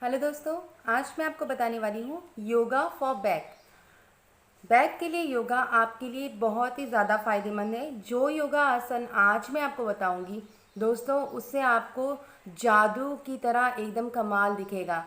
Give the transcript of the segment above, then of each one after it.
Hello दोस्तों, आज मैं आपको बताने वाली हूँ योगा फॉर बैक। बैक के लिए योगा आपके लिए बहुत ही ज़्यादा फायदेमंद है। जो योगा आसन आज मैं आपको बताऊंगी दोस्तों, उससे आपको जादू की तरह एकदम कमाल दिखेगा।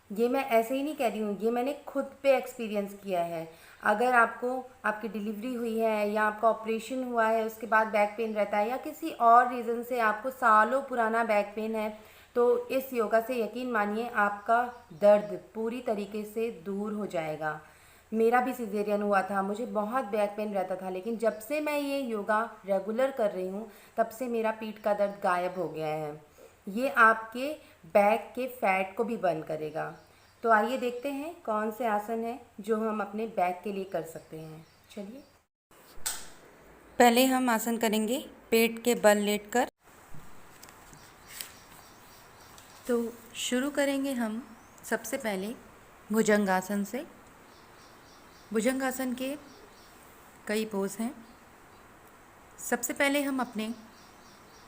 ये मैं ऐसे ही नहीं कह रही हूँ, ये मैंने खुद पे एक्सपीरियंस किया है। अगर आपको आपकी डिलीवरी हुई है या आपका ऑपरेशन हुआ है, उसके बाद बैक पेन रहता है या किसी और रीज़न से आपको सालों पुराना बैक पेन है, तो इस योगा से यकीन मानिए आपका दर्द पूरी तरीके से दूर हो जाएगा। मेरा भी सिजेरियन हुआ था, मुझे बहुत बैक पेन रहता था, लेकिन जब से मैं ये योगा रेगुलर कर रही हूँ तब से मेरा पीठ का दर्द गायब हो गया है। ये आपके बैक के फैट को भी बर्न करेगा। तो आइए देखते हैं कौन से आसन हैं जो हम अपने बैक के लिए कर सकते हैं। चलिए, पहले हम आसन करेंगे पेट के बल लेटकर। तो शुरू करेंगे हम सबसे पहले भुजंगासन से। भुजंगासन के कई पोज हैं। सबसे पहले हम अपने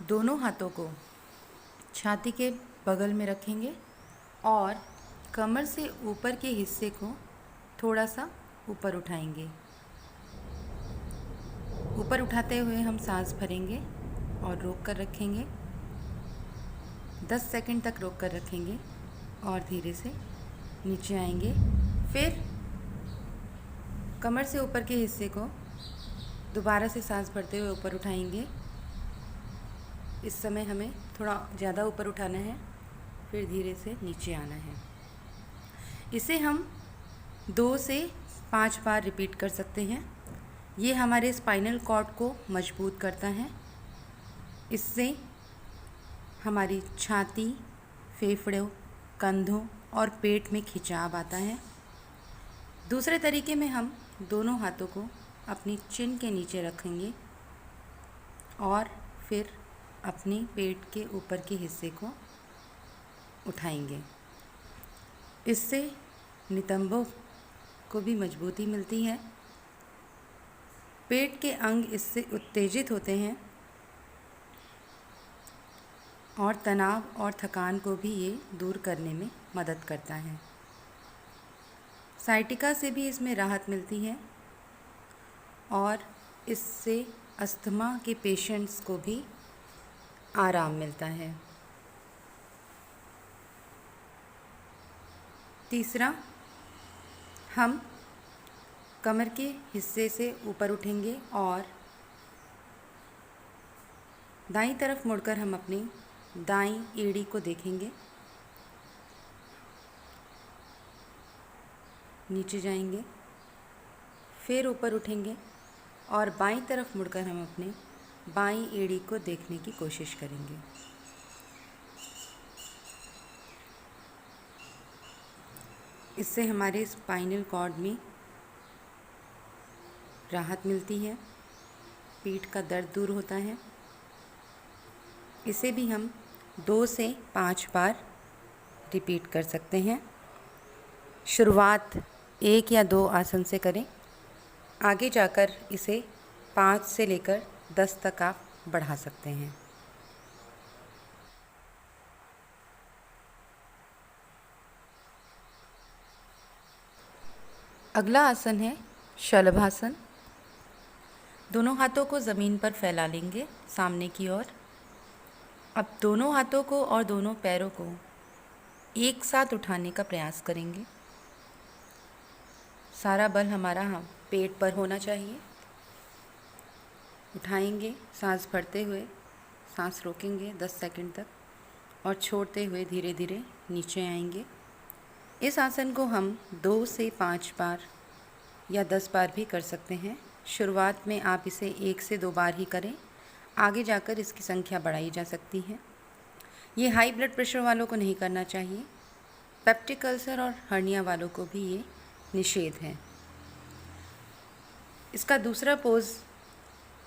दोनों हाथों को छाती के बगल में रखेंगे और कमर से ऊपर के हिस्से को थोड़ा सा ऊपर उठाएंगे। ऊपर उठाते हुए हम सांस भरेंगे और रोक कर रखेंगे। 10 सेकंड तक रोक कर रखेंगे और धीरे से नीचे आएंगे। फिर कमर से ऊपर के हिस्से को दोबारा से सांस भरते हुए ऊपर उठाएंगे। इस समय हमें थोड़ा ज़्यादा ऊपर उठाना है, फिर धीरे से नीचे आना है। इसे हम 2 से 5 बार रिपीट कर सकते हैं। ये हमारे स्पाइनल कॉर्ड को मजबूत करता है। इससे हमारी छाती, फेफड़ों, कंधों और पेट में खिंचाव आता है। दूसरे तरीके में हम दोनों हाथों को अपनी चिन के नीचे रखेंगे और फिर अपने पेट के ऊपर के हिस्से को उठाएंगे। इससे नितंबों को भी मजबूती मिलती है। पेट के अंग इससे उत्तेजित होते हैं और तनाव और थकान को भी ये दूर करने में मदद करता है। साइटिका से भी इसमें राहत मिलती है और इससे अस्थमा के पेशेंट्स को भी आराम मिलता है। तीसरा, हम कमर के हिस्से से ऊपर उठेंगे और दाईं तरफ मुड़कर हम अपनी दाईं एड़ी को देखेंगे। नीचे जाएंगे, फिर ऊपर उठेंगे और बाईं तरफ मुड़कर हम अपने बाईं एड़ी को देखने की कोशिश करेंगे। इससे हमारे स्पाइनल कॉर्ड में राहत मिलती है, पीठ का दर्द दूर होता है। इसे भी हम 2 से 5 बार रिपीट कर सकते हैं। शुरुआत 1 या 2 आसन से करें, आगे जाकर इसे 5 से लेकर 10 तक आप बढ़ा सकते हैं। अगला आसन है शलभासन। दोनों हाथों को ज़मीन पर फैला लेंगे सामने की ओर। अब दोनों हाथों को और दोनों पैरों को एक साथ उठाने का प्रयास करेंगे। सारा बल हमारा पेट पर होना चाहिए। उठाएंगे, सांस भरते हुए सांस रोकेंगे 10 सेकंड तक और छोड़ते हुए धीरे धीरे नीचे आएंगे। इस आसन को हम 2 से 5 बार या 10 बार भी कर सकते हैं। शुरुआत में आप इसे 1 से 2 बार ही करें, आगे जाकर इसकी संख्या बढ़ाई जा सकती है। ये हाई ब्लड प्रेशर वालों को नहीं करना चाहिए। पेप्टिक अल्सर और हर्निया वालों को भी ये निषेध है। इसका दूसरा पोज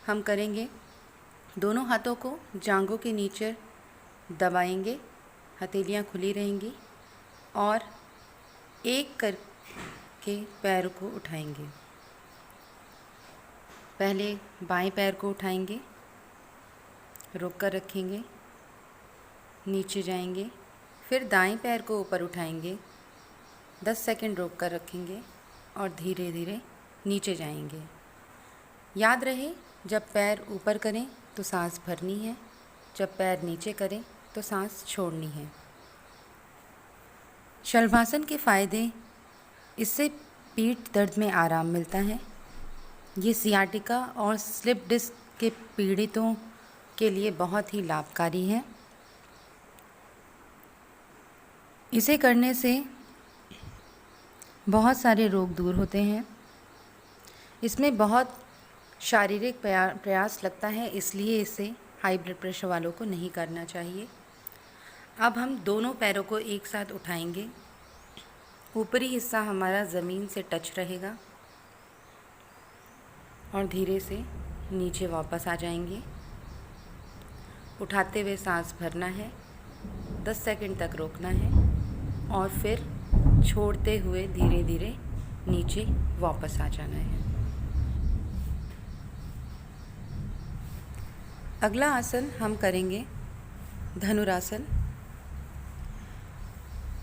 हम करेंगे, दोनों हाथों को जांघों के नीचे दबाएंगे, हथेलियाँ खुली रहेंगी और एक करके पैर को उठाएंगे। पहले बाएं पैर को उठाएंगे, रोक कर रखेंगे, नीचे जाएंगे, फिर दाएं पैर को ऊपर उठाएंगे, 10 सेकंड रोक कर रखेंगे और धीरे धीरे नीचे जाएंगे। याद रहे, जब पैर ऊपर करें तो सांस भरनी है, जब पैर नीचे करें तो सांस छोड़नी है। शलभासन के फ़ायदे: इससे पीठ दर्द में आराम मिलता है। ये सियाटिका और स्लिप डिस्क के पीड़ितों के लिए बहुत ही लाभकारी है। इसे करने से बहुत सारे रोग दूर होते हैं। इसमें बहुत शारीरिक प्रयास लगता है, इसलिए इसे हाई ब्लड प्रेशर वालों को नहीं करना चाहिए। अब हम दोनों पैरों को एक साथ उठाएंगे। ऊपरी हिस्सा हमारा ज़मीन से टच रहेगा और धीरे से नीचे वापस आ जाएंगे। उठाते हुए सांस भरना है, 10 सेकंड तक रोकना है और फिर छोड़ते हुए धीरे धीरे नीचे वापस आ जाना है। अगला आसन हम करेंगे धनुरासन।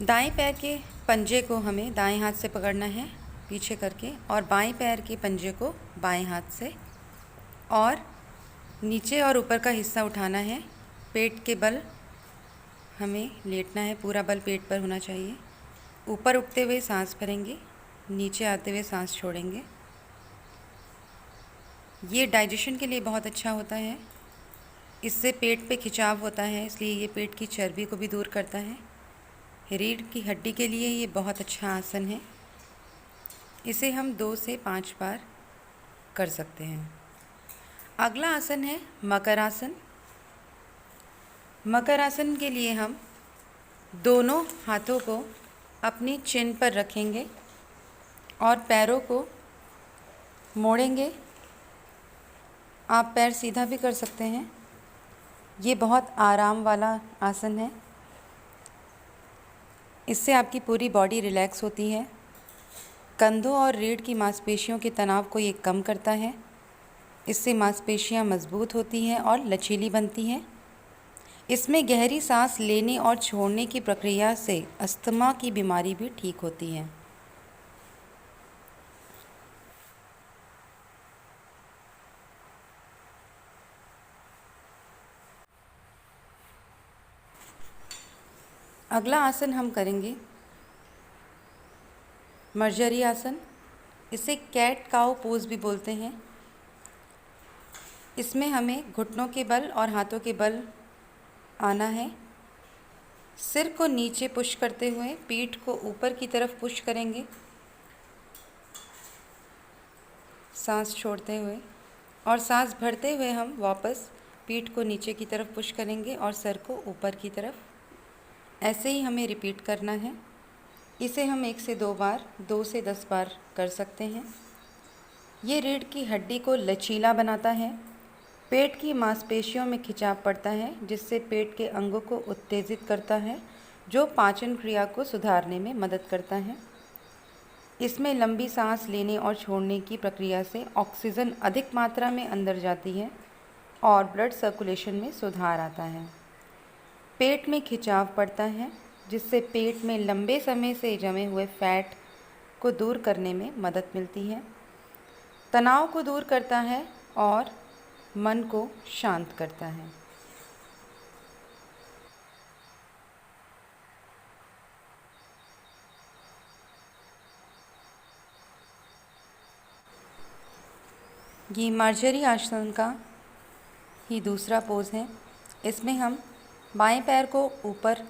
दाएं पैर के पंजे को हमें दाएं हाथ से पकड़ना है पीछे करके, और बाएं पैर के पंजे को बाएं हाथ से, और नीचे और ऊपर का हिस्सा उठाना है। पेट के बल हमें लेटना है, पूरा बल पेट पर होना चाहिए। ऊपर उठते हुए सांस भरेंगे, नीचे आते हुए सांस छोड़ेंगे। ये डाइजेशन के लिए बहुत अच्छा होता है। इससे पेट पे खिंचाव होता है, इसलिए ये पेट की चर्बी को भी दूर करता है। रीढ़ की हड्डी के लिए ये बहुत अच्छा आसन है। इसे हम 2 से 5 बार कर सकते हैं। अगला आसन है मकर आसन। मकर आसन के लिए हम दोनों हाथों को अपनी चिन पर रखेंगे और पैरों को मोड़ेंगे। आप पैर सीधा भी कर सकते हैं। ये बहुत आराम वाला आसन है। इससे आपकी पूरी बॉडी रिलैक्स होती है। कंधों और रीढ़ की मांसपेशियों के तनाव को ये कम करता है। इससे मांसपेशियां मजबूत होती हैं और लचीली बनती हैं। इसमें गहरी सांस लेने और छोड़ने की प्रक्रिया से अस्थमा की बीमारी भी ठीक होती है। अगला आसन हम करेंगे मर्जरी आसन। इसे कैट काउ पोज भी बोलते हैं। इसमें हमें घुटनों के बल और हाथों के बल आना है। सिर को नीचे पुश करते हुए पीठ को ऊपर की तरफ पुश करेंगे, सांस छोड़ते हुए, और सांस भरते हुए हम वापस पीठ को नीचे की तरफ पुश करेंगे और सर को ऊपर की तरफ। ऐसे ही हमें रिपीट करना है। इसे हम 1 से 2 बार, 2 से 10 बार कर सकते हैं। ये रीढ़ की हड्डी को लचीला बनाता है। पेट की मांसपेशियों में खिंचाव पड़ता है, जिससे पेट के अंगों को उत्तेजित करता है, जो पाचन क्रिया को सुधारने में मदद करता है। इसमें लंबी सांस लेने और छोड़ने की प्रक्रिया से ऑक्सीजन अधिक मात्रा में अंदर जाती है और ब्लड सर्कुलेशन में सुधार आता है। पेट में खिंचाव पड़ता है, जिससे पेट में लंबे समय से जमे हुए फैट को दूर करने में मदद मिलती है, तनाव को दूर करता है और मन को शांत करता है। ये मार्जरी आसन का ही दूसरा पोज है। इसमें हम बाएं पैर को ऊपर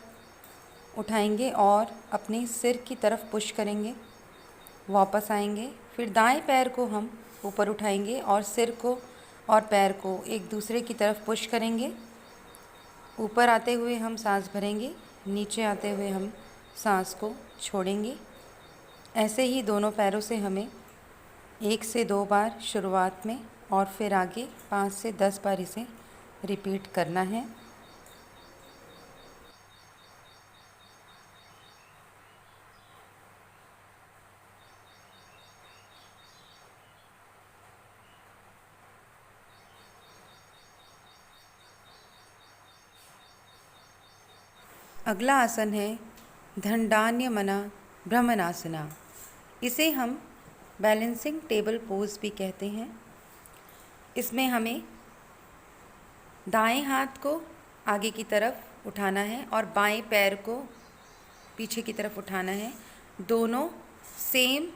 उठाएंगे और अपने सिर की तरफ पुश करेंगे, वापस आएंगे। फिर दाएं पैर को हम ऊपर उठाएंगे और सिर को और पैर को एक दूसरे की तरफ पुश करेंगे। ऊपर आते हुए हम सांस भरेंगे, नीचे आते हुए हम सांस को छोड़ेंगे। ऐसे ही दोनों पैरों से हमें 1 से 2 बार शुरुआत में और फिर आगे 5 से 10 बार इसे रिपीट करना है। अगला आसन है दंडान्यमना भ्रमणासना। इसे हम बैलेंसिंग टेबल पोज भी कहते हैं। इसमें हमें दाएं हाथ को आगे की तरफ उठाना है और बाएं पैर को पीछे की तरफ उठाना है। दोनों सेम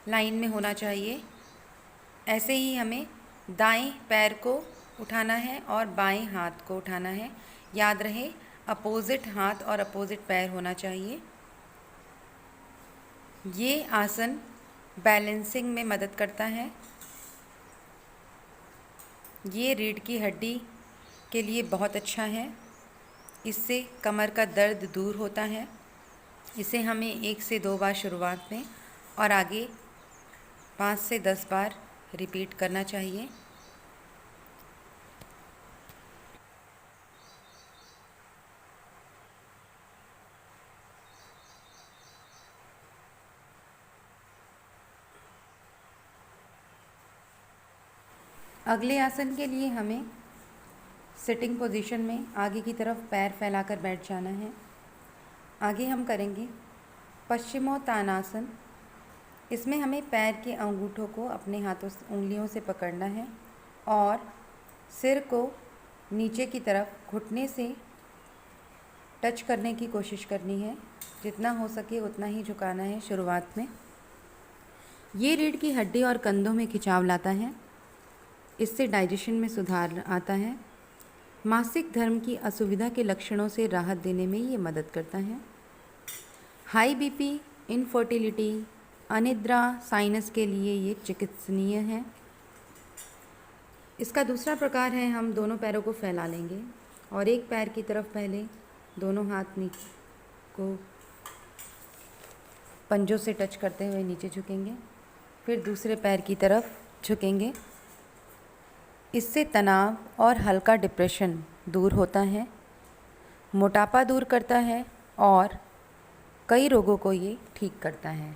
लाइन में होना चाहिए। ऐसे ही हमें दाएं पैर को उठाना है और बाएं हाथ को उठाना है। याद रहे, अपोजिट हाथ और अपोजिट पैर होना चाहिए। ये आसन बैलेंसिंग में मदद करता है। ये रीढ़ की हड्डी के लिए बहुत अच्छा है। इससे कमर का दर्द दूर होता है। इसे हमें 1 से 2 बार शुरुआत में और आगे 5 से 10 बार रिपीट करना चाहिए। अगले आसन के लिए हमें सिटिंग पोजीशन में आगे की तरफ पैर फैलाकर बैठ जाना है। आगे हम करेंगे पश्चिमोत्तानासन। इसमें हमें पैर के अंगूठों को अपने हाथों से उंगलियों से पकड़ना है और सिर को नीचे की तरफ घुटने से टच करने की कोशिश करनी है। जितना हो सके उतना ही झुकाना है शुरुआत में। ये रीढ़ की हड्डी और कंधों में खिंचाव लाता है। इससे डाइजेशन में सुधार आता है। मासिक धर्म की असुविधा के लक्षणों से राहत देने में ये मदद करता है। हाई बीपी, इनफर्टिलिटी, अनिद्रा, साइनस के लिए ये चिकित्सनीय है। इसका दूसरा प्रकार है, हम दोनों पैरों को फैला लेंगे और एक पैर की तरफ पहले दोनों हाथ नीचे को पंजों से टच करते हुए नीचे झुकेंगे, फिर दूसरे पैर की तरफ झुकेंगे। इससे तनाव और हल्का डिप्रेशन दूर होता है, मोटापा दूर करता है और कई रोगों को ये ठीक करता है।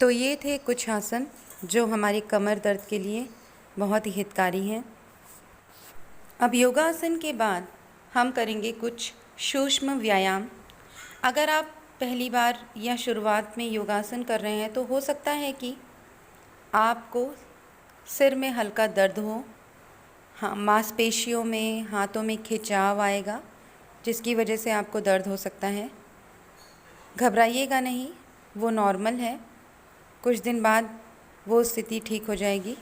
तो ये थे कुछ आसन जो हमारी कमर दर्द के लिए बहुत ही हितकारी हैं। अब योगासन के बाद हम करेंगे कुछ सूक्ष्म व्यायाम। अगर आप पहली बार या शुरुआत में योगासन कर रहे हैं तो हो सकता है कि आपको सिर में हल्का दर्द हो, हाँ, मांसपेशियों में, हाथों में खिंचाव आएगा, जिसकी वजह से आपको दर्द हो सकता है। घबराइएगा नहीं, वो नॉर्मल है। कुछ दिन बाद वो स्थिति ठीक हो जाएगी।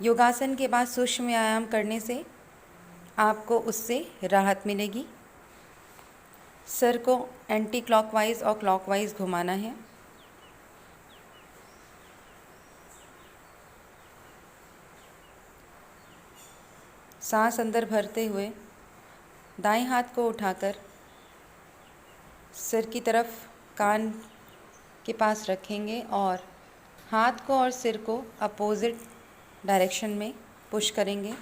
योगासन के बाद सूक्ष्म व्यायाम करने से आपको उससे राहत मिलेगी। सर को एंटी क्लॉकवाइज और क्लॉकवाइज घुमाना है। सांस अंदर भरते हुए दाएं हाथ को उठाकर सिर की तरफ कान के पास रखेंगे और हाथ को और सिर को अपोजिट डायरेक्शन में पुश करेंगे।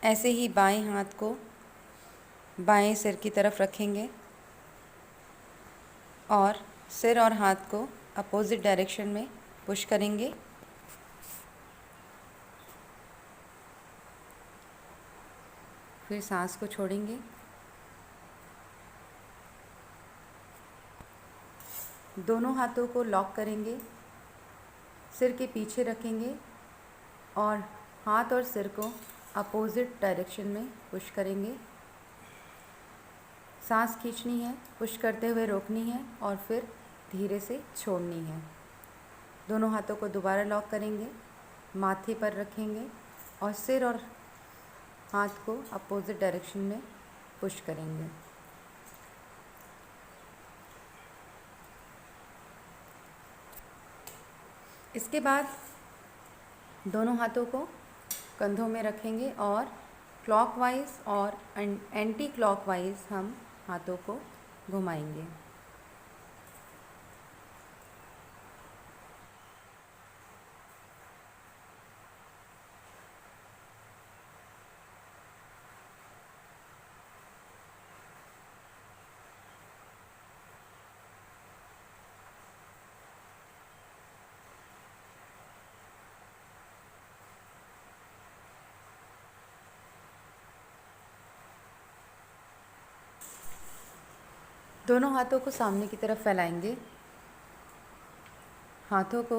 ऐसे ही बाएं हाथ को बाएं सिर की तरफ रखेंगे और सिर और हाथ को अपोजिट डायरेक्शन में पुश करेंगे। फिर सांस को छोड़ेंगे। दोनों हाथों को लॉक करेंगे, सिर के पीछे रखेंगे और हाथ और सिर को अपोजिट डायरेक्शन में पुश करेंगे। सांस खींचनी है, पुश करते हुए रोकनी है और फिर धीरे से छोड़नी है। दोनों हाथों को दोबारा लॉक करेंगे, माथे पर रखेंगे और सिर और हाथ को अपोजिट डायरेक्शन में पुश करेंगे। इसके बाद दोनों हाथों को कंधों में रखेंगे और क्लॉकवाइज और एंटी क्लॉकवाइज हम हाथों को घुमाएंगे। दोनों हाथों को सामने की तरफ फैलाएंगे। हाथों को,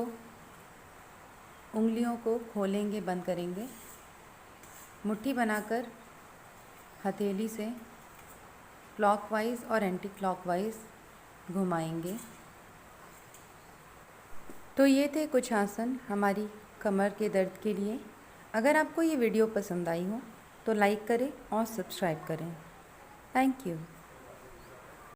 उंगलियों को खोलेंगे, बंद करेंगे। मुट्ठी बनाकर हथेली से क्लॉकवाइज और एंटी क्लॉकवाइज घुमाएंगे। तो ये थे कुछ आसन हमारी कमर के दर्द के लिए। अगर आपको ये वीडियो पसंद आई हो तो लाइक करें और सब्सक्राइब करें। Thank you.